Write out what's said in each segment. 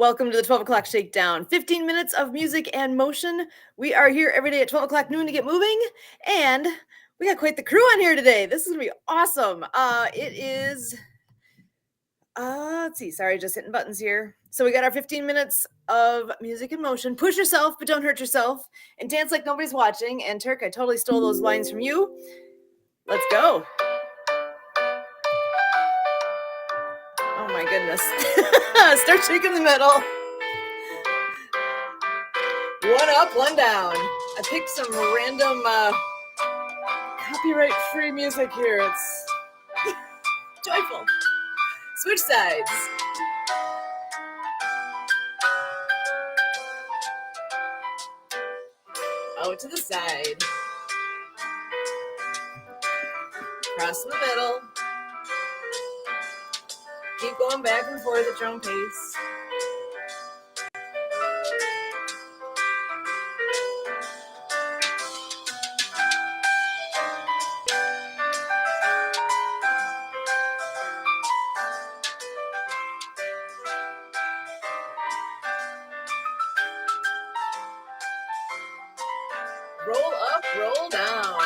Welcome to the 12 o'clock shakedown. 15 minutes of music and motion. We are here every day at 12 o'clock noon to get moving. And we got quite the crew on here today. This is going to be awesome. It is, let's see. Sorry, just hitting buttons here. So we got our 15 minutes of music and motion. Push yourself, but don't hurt yourself. And dance like nobody's watching. And Turk, I totally stole those lines from you. Let's go. Oh my goodness. Start shaking the middle. One up, one down. I picked some random copyright-free music here. It's joyful. Switch sides. Out to the side. Cross in the middle. Keep going back and forth at your own pace. Roll up, roll down.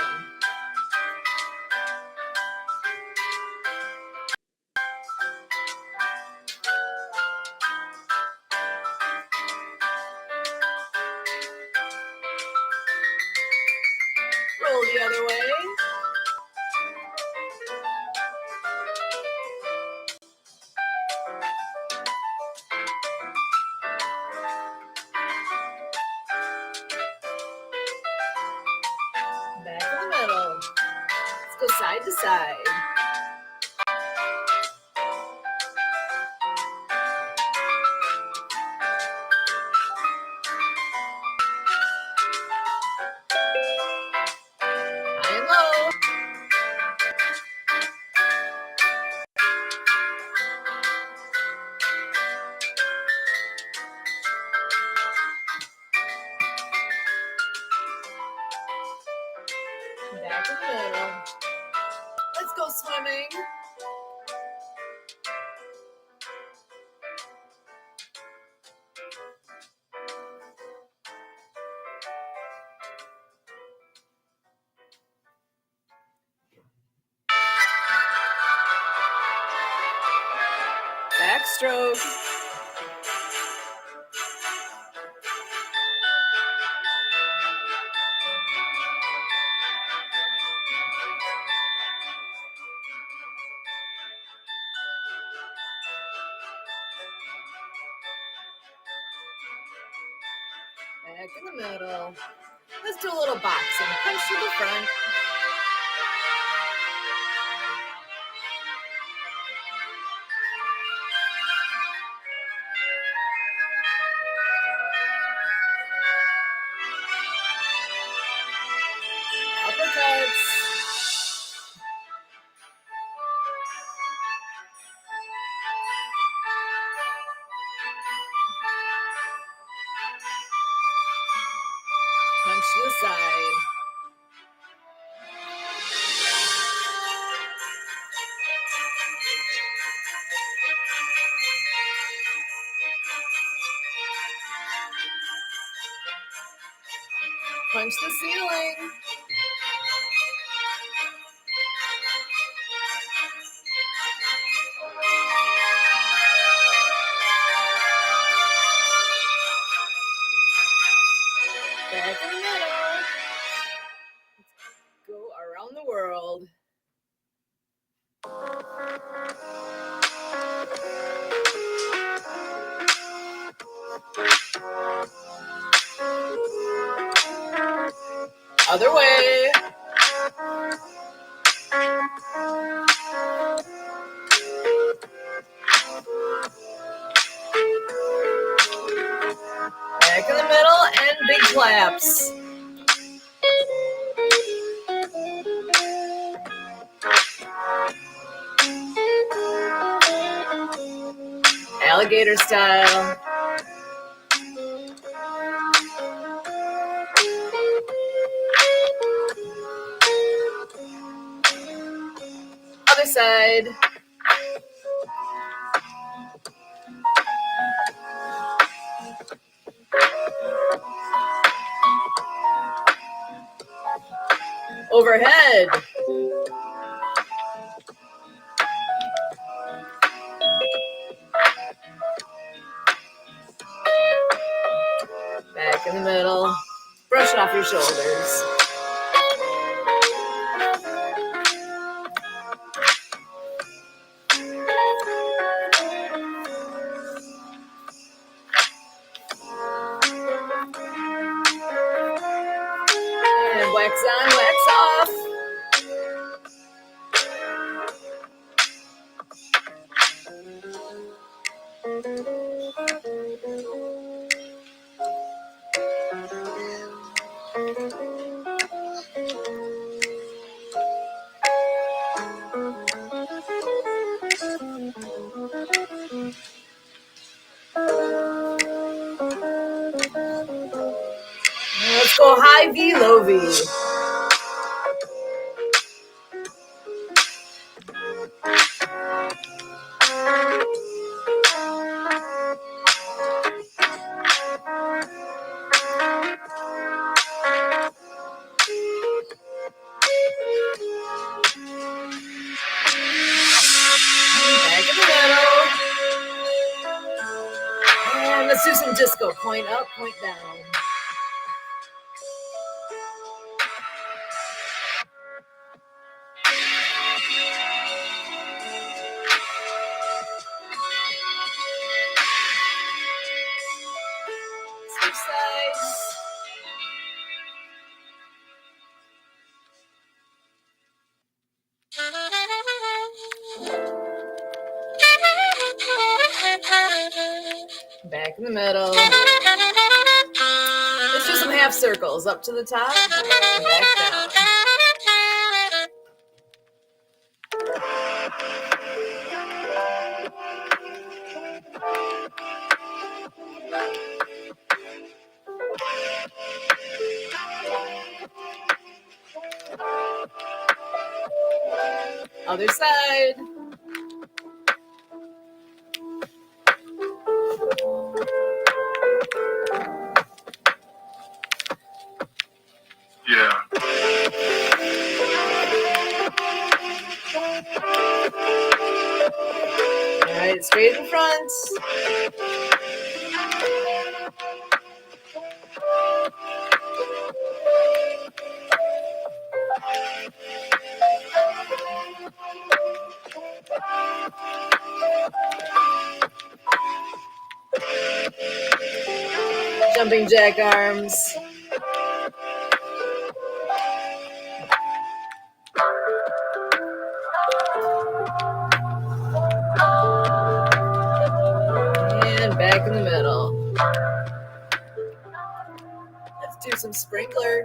Roll the other way. Back in the middle. Let's go side to side. High and low. Back in the middle. Let's go swimming. Backstroke. Back in the middle. Let's do a little boxing. Punch to the front. Uppercuts. Punch to the side. Punch the ceiling. Back in the middle. Let's go around the world. Other way. Back in the middle and big claps. Alligator style. Other side. overhead. Back in the middle. Brush it off your shoulders. And wax on, wax off. Let's go high V, low V. Back in the middle. And let's do some disco. Point up, point down. Switch sides. Back in the middle. Let's do some half circles. Up to the top and back down. Other side. Yeah. All right, straight in front. Jumping jack arms. And back in the middle. Let's do some sprinkler.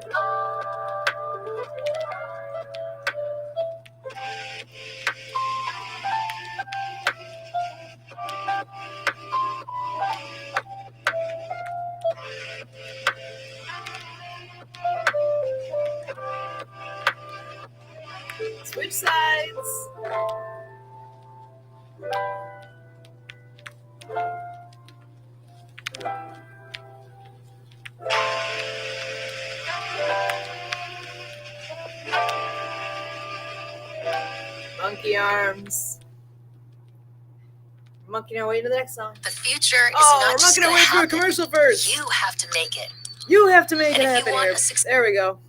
Switch sides. Monkey arms. Monkey our way to the next song. The future is Oh, not we're just monkeying our going way to through a happen. commercial first. You have to make it. You have to make And it if you happen want here. a success- There we go.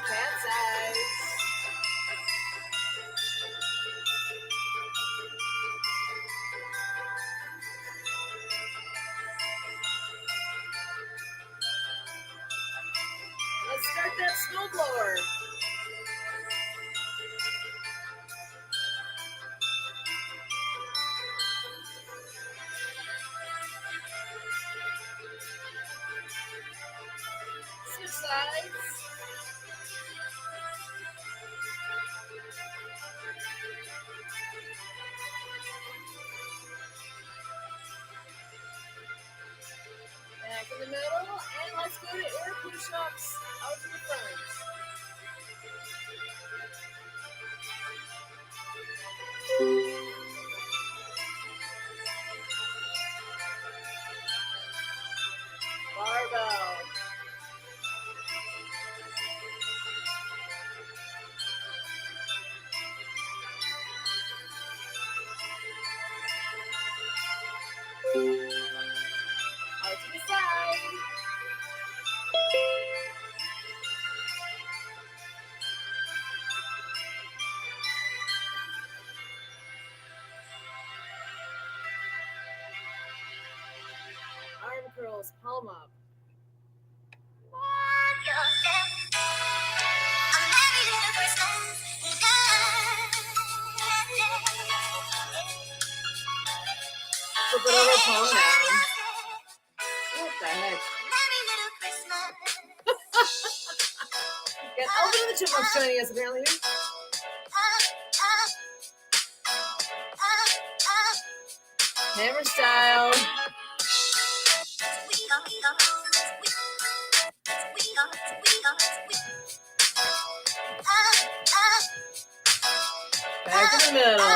Cat's eyes. Let's start that snowblower. Switch sides. Back in the middle, and let's go to air push-ups out to the front. Carlos Palma. Flip it over, palm down. What the heck? Got Alvin and the Chipmunks joining us apparently. Hammer style. Back in the middle.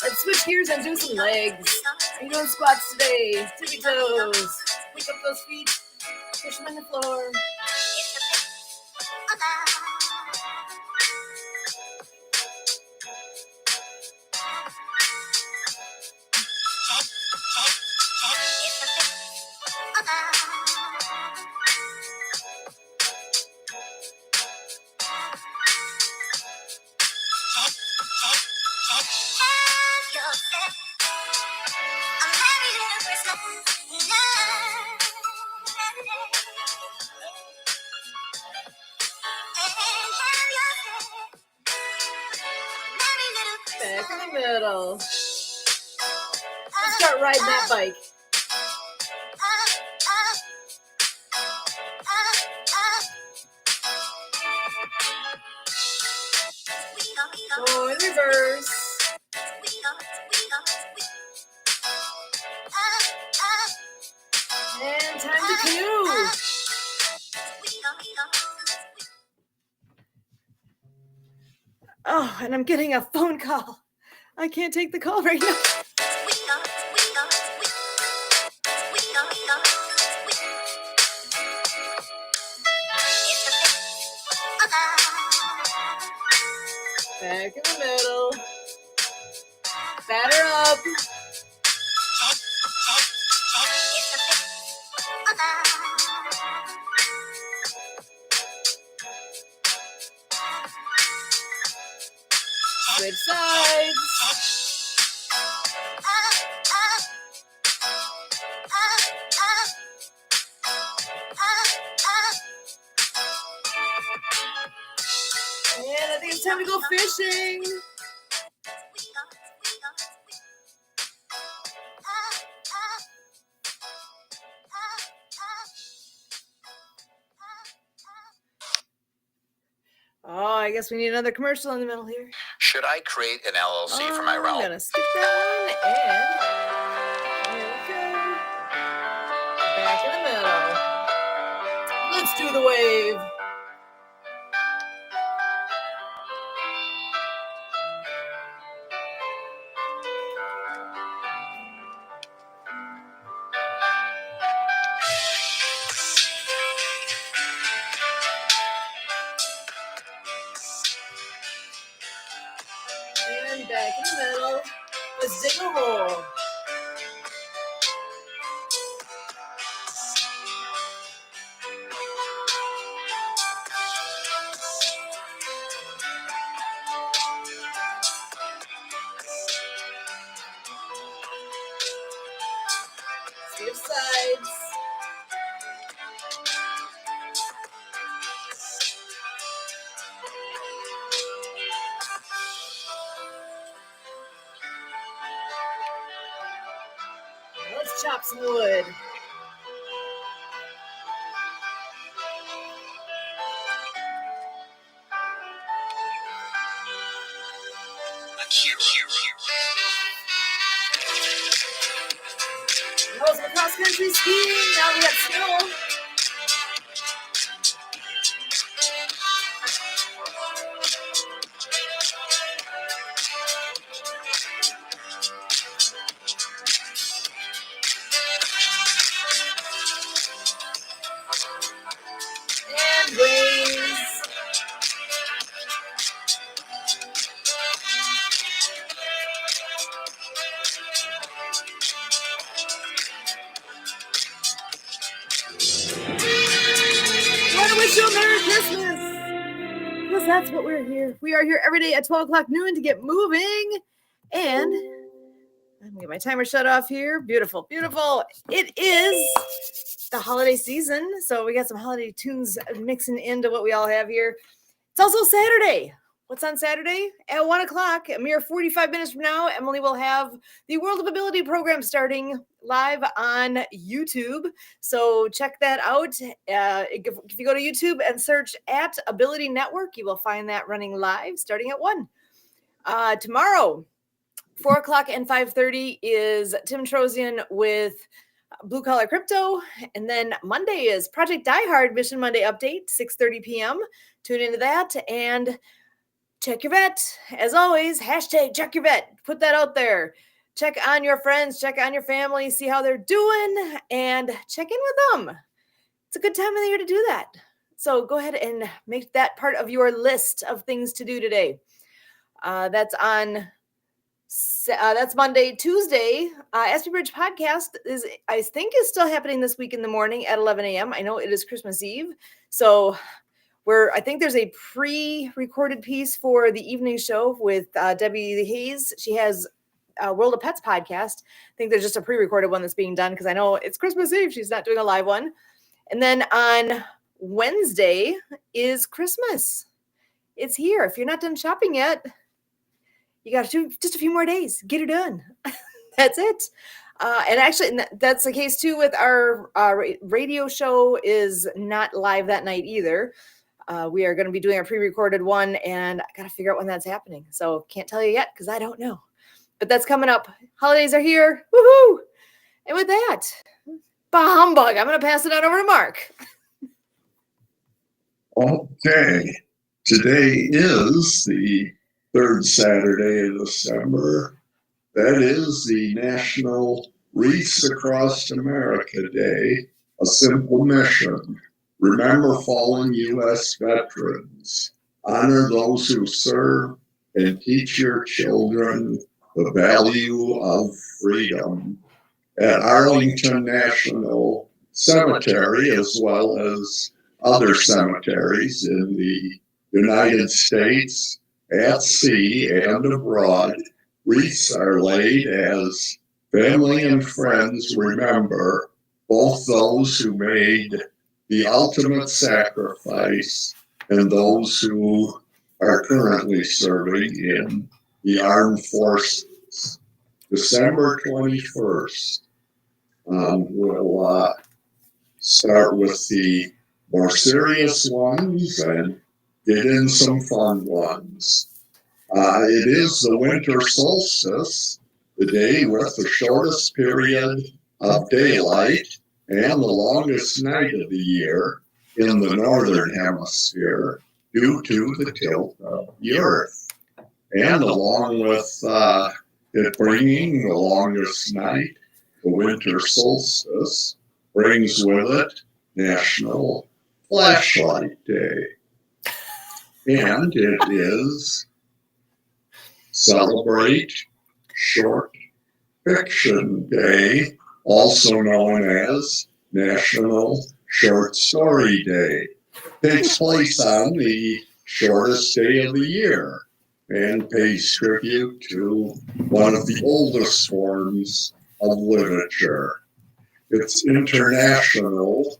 Let's switch gears and do some legs. Are you doing squats today? Tippy toes. Pick up those feet. Push them on the floor. Back in the middle. Let's start riding that bike. Go in reverse. And time to canoe. Oh, and I'm getting a phone call. I can't take the call right now. Back in the middle. Batter up. Switch sides. And I think it's time to go fishing. Oh, I guess we need another commercial in the middle here. Should I create an LLC for my realm? I'm gonna skip that one and here we go. Back in the middle. Let's do the wave. And back in the middle. Let's dig a hole. Switch sides. Let's chop some wood. That was some cross-country skiing. Now we got snow. And waves. Want to wish you a Merry Christmas. Because that's what we're here. We are here every day at 12 o'clock noon to get moving. And I'm gonna get my timer shut off here. Beautiful, beautiful. It is the holiday season, so we got some holiday tunes mixing into what we all have here. It's also Saturday. What's on Saturday? At 1 o'clock, a mere 45 minutes from now, Emily will have the World of Ability program starting live on YouTube. So check that out. If you go to YouTube and search at Ability Network, you will find that running live starting at 1. Tomorrow, 4 o'clock and 5:30 is Tim Trozian with Blue Collar Crypto. And then Monday is Project Die Hard Mission Monday update, 6:30 p.m. Tune into that and check your vet. As always, hashtag check your vet. Put that out there. Check on your friends, check on your family, see how they're doing, and check in with them. It's a good time of the year to do that. So go ahead and make that part of your list of things to do today. That's Monday. Tuesday, SP Bridge podcast is still happening this week in the morning at 11 a.m. I know it is Christmas Eve, so I think there's a pre-recorded piece for the evening show with Debbie Hayes. She has a World of Pets podcast. I think there's just a pre-recorded one that's being done because I know it's Christmas Eve. She's not doing a live one. And then on Wednesday is Christmas. It's here. If you're not done shopping yet, you got to do just a few more days. Get it done. That's it. And actually, that's the case too with our radio show is not live that night either. We are going to be doing a pre-recorded one, and I got to figure out when that's happening. So can't tell you yet because I don't know. But that's coming up. Holidays are here. Woohoo! And with that, bah humbug, I'm going to pass it on over to Mark. Okay. Today is the third Saturday of December. That is the National Wreaths Across America Day, a simple mission. Remember fallen U.S. veterans. Honor those who serve and teach your children the value of freedom. At Arlington National Cemetery, as well as other cemeteries in the United States, at sea and abroad, wreaths are laid as family and friends remember both those who made the ultimate sacrifice and those who are currently serving in the armed forces. December 21st, we'll start with the more serious ones and get in some fun ones. It is the winter solstice, the day with the shortest period of daylight and the longest night of the year in the northern hemisphere due to the tilt of the Earth. And along with it bringing the longest night, the winter solstice brings with it National Flashlight Day. And it is Celebrate Short Fiction Day, also known as National Short Story Day. Takes place on the shortest day of the year and pays tribute to one of the oldest forms of literature. It's International,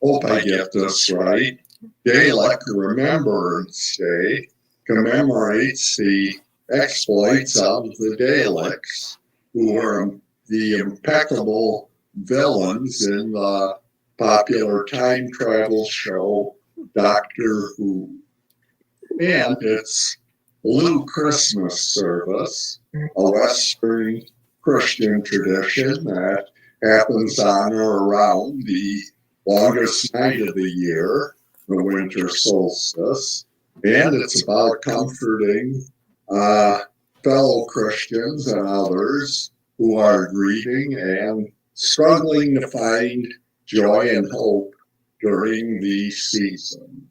hope I get this right, Gaelic Remembrance Day commemorates the exploits of the Daleks, who were the impeccable villains in the popular time travel show Doctor Who. And it's Blue Christmas Service, a Western Christian tradition that happens on or around the longest night of the year, the winter solstice. And it's about comforting fellow Christians and others who are grieving and struggling to find joy and hope during the season.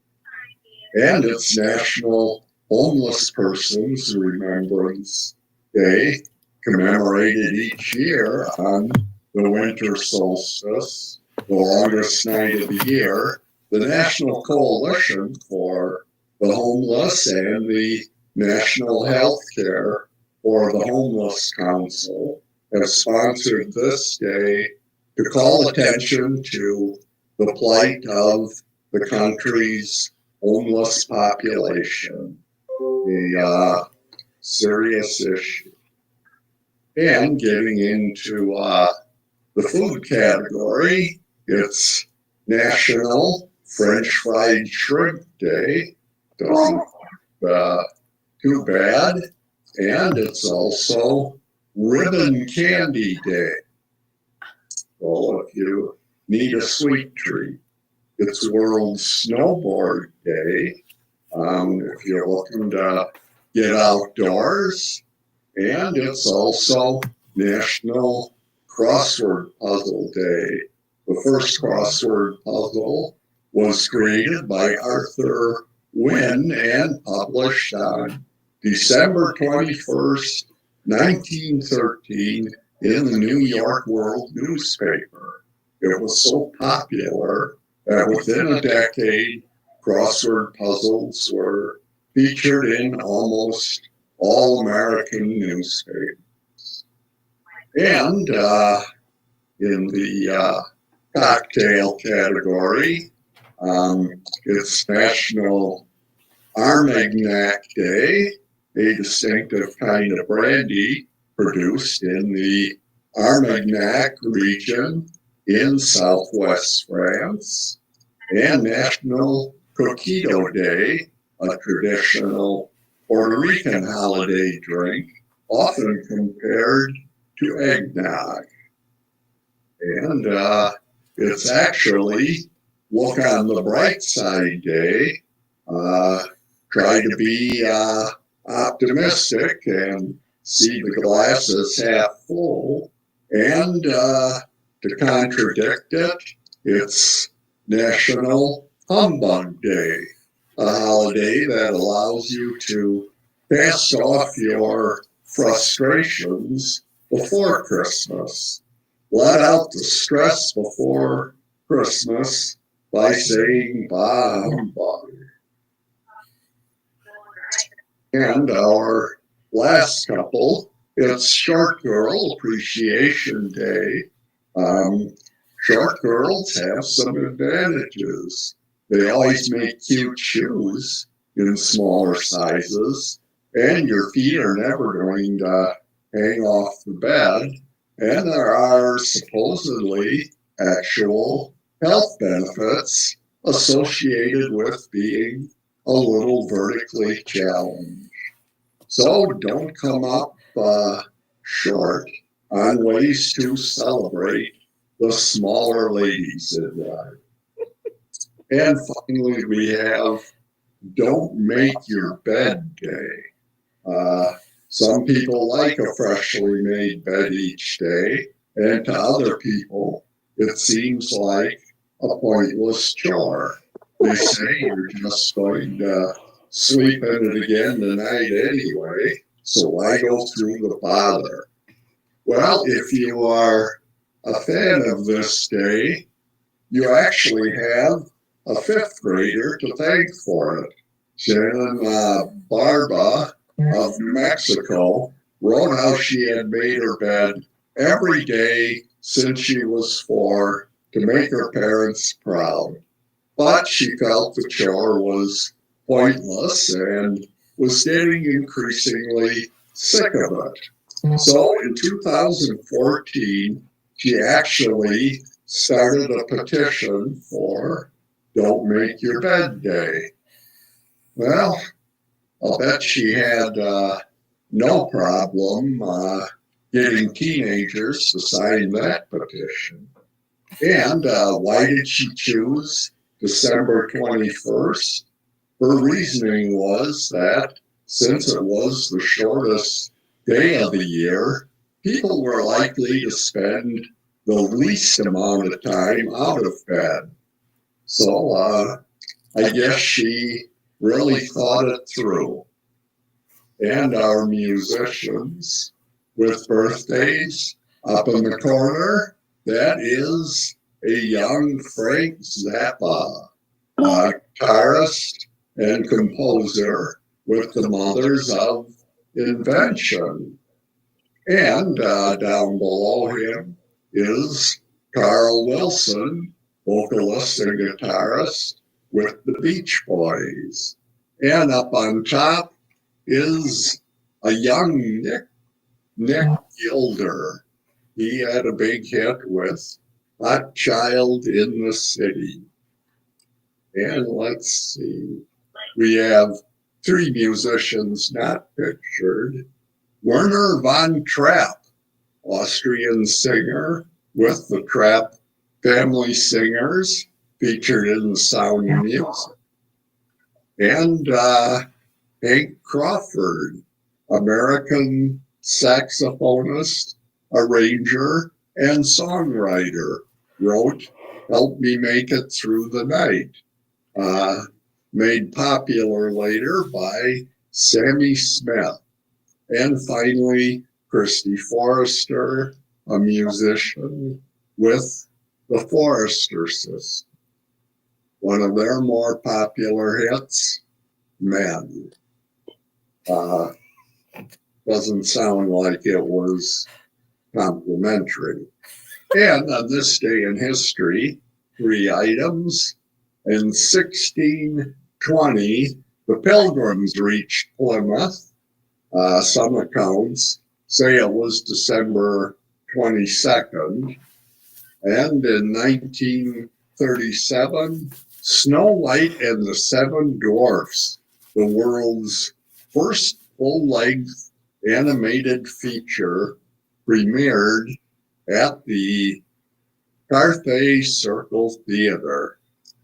And it's National Homeless Persons Remembrance Day, commemorated each year on the winter solstice, the longest night of the year. The National Coalition for the Homeless and the National Healthcare or the Homeless Council have sponsored this day to call attention to the plight of the country's homeless population, a serious issue. And getting into the food category, it's National French Fried Shrimp Day. Doesn't too bad. And it's also Ribbon Candy Day. So if you need a sweet treat, it's World Snowboard Day. If you're looking to get outdoors, and it's also National Crossword Puzzle Day. The first crossword puzzle was created by Arthur Wynne and published on December 21st, 1913 in the New York World newspaper. It was so popular that within a decade, crossword puzzles were featured in almost all American newspapers. And in the cocktail category, it's National Armagnac Day, a distinctive kind of brandy produced in the Armagnac region in southwest France, and National Coquito Day, a traditional Puerto Rican holiday drink, often compared to eggnog. And it's actually Look on the Bright Side Day. Try to be optimistic and see the glass as half full. And to contradict it, it's National Humbug Day, a holiday that allows you to pass off your frustrations before Christmas. Let out the stress before Christmas by saying bah humbug. And our last couple, it's Short Girl Appreciation Day. Short girls have some advantages. They always make cute shoes in smaller sizes, and your feet are never going to hang off the bed. And there are supposedly actual health benefits associated with being a little vertically challenged. So don't come up short on ways to celebrate the smaller ladies in life. And finally, we have Don't Make Your Bed Day. Some people like a freshly made bed each day, and to other people, it seems like a pointless chore. They say you're just going to sleep in it again tonight anyway, so why go through the bother? Well, if you are a fan of this day, you actually have a fifth grader to thank for it. Shannon Barba of New Mexico wrote how she had made her bed every day since she was 4 to make her parents proud. But she felt the chore was pointless and was getting increasingly sick of it. So in 2014, she actually started a petition for Don't Make Your Bed Day. Well, I'll bet she had no problem getting teenagers to sign that petition. And why did she choose December 21st? Her reasoning was that since it was the shortest day of the year, people were likely to spend the least amount of time out of bed. So I guess she really thought it through. And our musicians with birthdays up in the corner, that is a young Frank Zappa, guitarist and composer with the Mothers of Invention. And down below him is Carl Wilson, vocalist and guitarist with the Beach Boys. And up on top is a young Nick Gilder. He had a big hit with Hot Child in the City. And let's see, we have 3 musicians not pictured. Werner von Trapp, Austrian singer with the Trapp Family Singers, featured in Sound of Music. And Hank Crawford, American saxophonist, arranger, and songwriter, wrote Help Me Make It Through the Night, made popular later by Sammy Smith. And finally, Christy Forrester, a musician with the Forrester System. One of their more popular hits, Men. Doesn't sound like it was complimentary. And on this day in history, 3 items. In 1620, the Pilgrims reached Plymouth. Some accounts say it was December 22nd. And in 1937, Snow White and the 7 Dwarfs, the world's first full-length animated feature, premiered at the Carthay Circle Theater.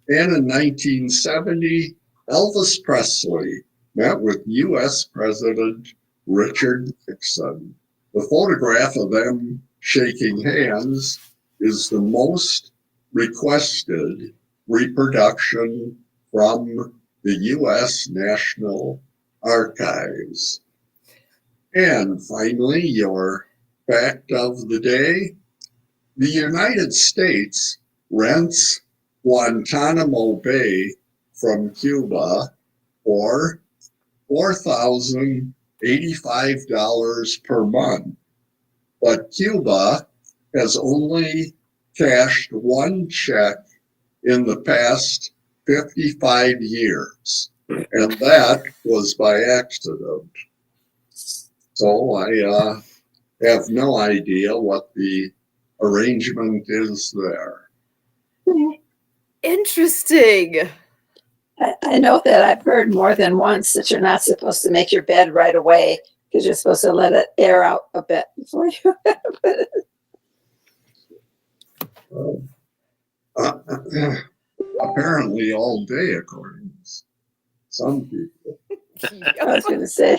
And in 1970, Elvis Presley met with U.S. President Richard Nixon. The photograph of them shaking hands is the most requested reproduction from the U.S. National Archives. And finally, your fact of the day: the United States rents Guantanamo Bay from Cuba for $4,085 per month. But Cuba has only cashed 1 check in the past 55 years, and that was by accident. So I have no idea what the arrangement is there. Interesting. I know that I've heard more than once that you're not supposed to make your bed right away because you're supposed to let it air out a bit before you put it. Apparently all day, according to some people. I was going to say,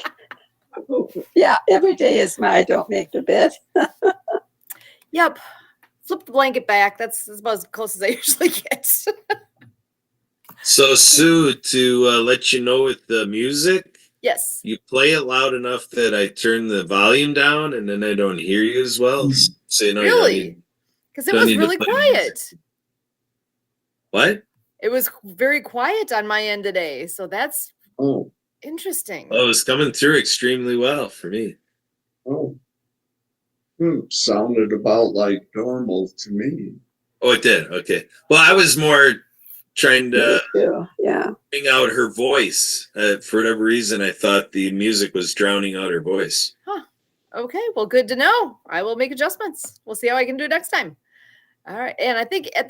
yeah, every day is my don't make the bed. Yep. Flip the blanket back. That's about as close as I usually get. So, Sue, to let you know with the music, Yes. you play it loud enough that I turn the volume down and then I don't hear you as well. So, you know, Really? Because it don't was need to really play quiet. what? It was very quiet on my end today. So that's Oh, interesting. Oh, it's coming through extremely well for me. oh. Sounded about like normal to me. Oh, it did. Okay. Well, I was more trying to Yeah. bring out her voice. For whatever reason, I thought the music was drowning out her voice. Okay. Well, good to know. I will make adjustments. We'll see how I can do it next time. All right. And I think at